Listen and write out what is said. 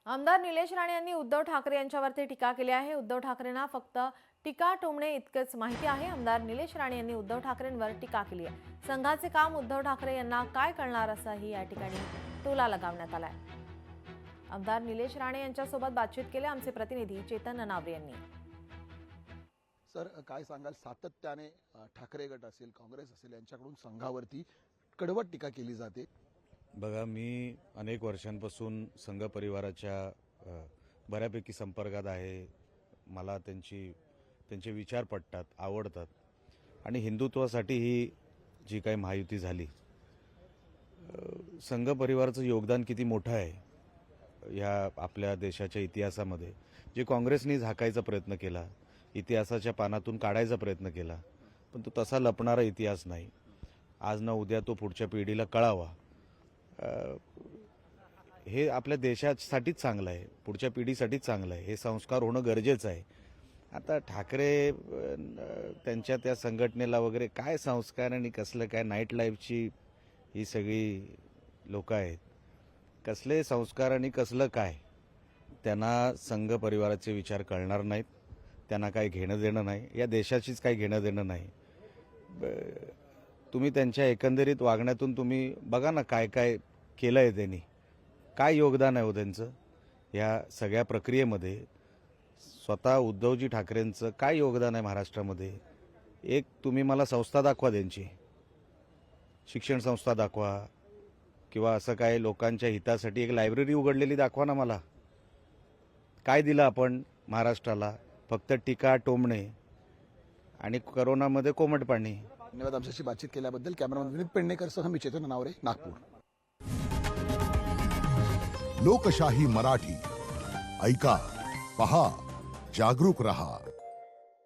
आमदार निलेश राणे यांनी उद्धव ठाकरे यांच्यावरती टीका केली आहे। उद्धव ठाकरेंना फक्त टीका टोमणे इतकेच माहिती आहे। आमदार निलेश राणे यांनी उद्धव ठाकरेंवर टीका केली आहे। संघाचे काम उद्धव ठाकरे यांना काय कळणार असंही या ठिकाणी टोला लगावण्यात आलाय। आमदार निलेश राणे यांच्यासोबत बातचीत केली आमचे प्रतिनिधी चेतन ननावरे यांनी। सर, काय सांगाल, सातत्याने ठाकरे गट असेल, काँग्रेस असेल यांच्याकडून संघावरती कडवट टीका केली जाते। बघा, मी अनेक वर्षांपासून संघ परिवाराच्या बऱ्यापैकी संपर्कात आहे। मला त्यांचे विचार पटतात, आवडतात आणि हिंदुत्वासाठी ही जी काही महायुती झाली, संघ परिवाराचं योगदान किती मोठं आहे या आपल्या देशाच्या इतिहासामध्ये, जे काँग्रेसने झाकायचा प्रयत्न केला, इतिहासाच्या पानातून काढायचा प्रयत्न केला, पण तो तसा लपणारा इतिहास नाही। आज ना उद्या तो पुढच्या पिढीला कळावा। हे आपल्या देशासाठीच चांगलं आहे, पुढच्या पिढीसाठीच चांगलं आहे। हे संस्कार होणं गरजेचं आहे। आता ठाकरे त्यांच्या त्या संघटनेला वगैरे काय संस्कार आणि कसलं काय, नाईट लाईफची ही सगळी लोक आहेत, कसले संस्कार आणि कसलं काय, त्यांना संघ परिवाराचे विचार कळणार नाहीत। त्यांना काय घेणं देणं नाही, या देशाचीच काही घेणं देणं नाही। तुम्ही त्यांच्या एकंदरीत वागण्यातून तुम्ही बघा ना, काय काय केलं आहे त्यांनी, काय योगदान आहे हो त्यांचं या सगळ्या प्रक्रियेमध्ये। स्वतः उद्धवजी ठाकरेंचं काय योगदान आहे महाराष्ट्रामध्ये? एक तुम्ही मला संस्था दाखवा, त्यांची शिक्षण संस्था दाखवा, किंवा असं काय लोकांच्या हितासाठी एक लायब्ररी उघडलेली दाखवा ना मला। काय दिलं आपण महाराष्ट्राला? फक्त टीका टोमणे आणि करोनामध्ये कोमट पाणी। धन्यवाद आमच्याशी बातचीत केल्याबद्दल। कॅमेरामन विनीत पेडणेकरसह मी चेतन ननावरे, नागपूर। लोकशाही मराठी ऐका, पहा, जागरूक रहा।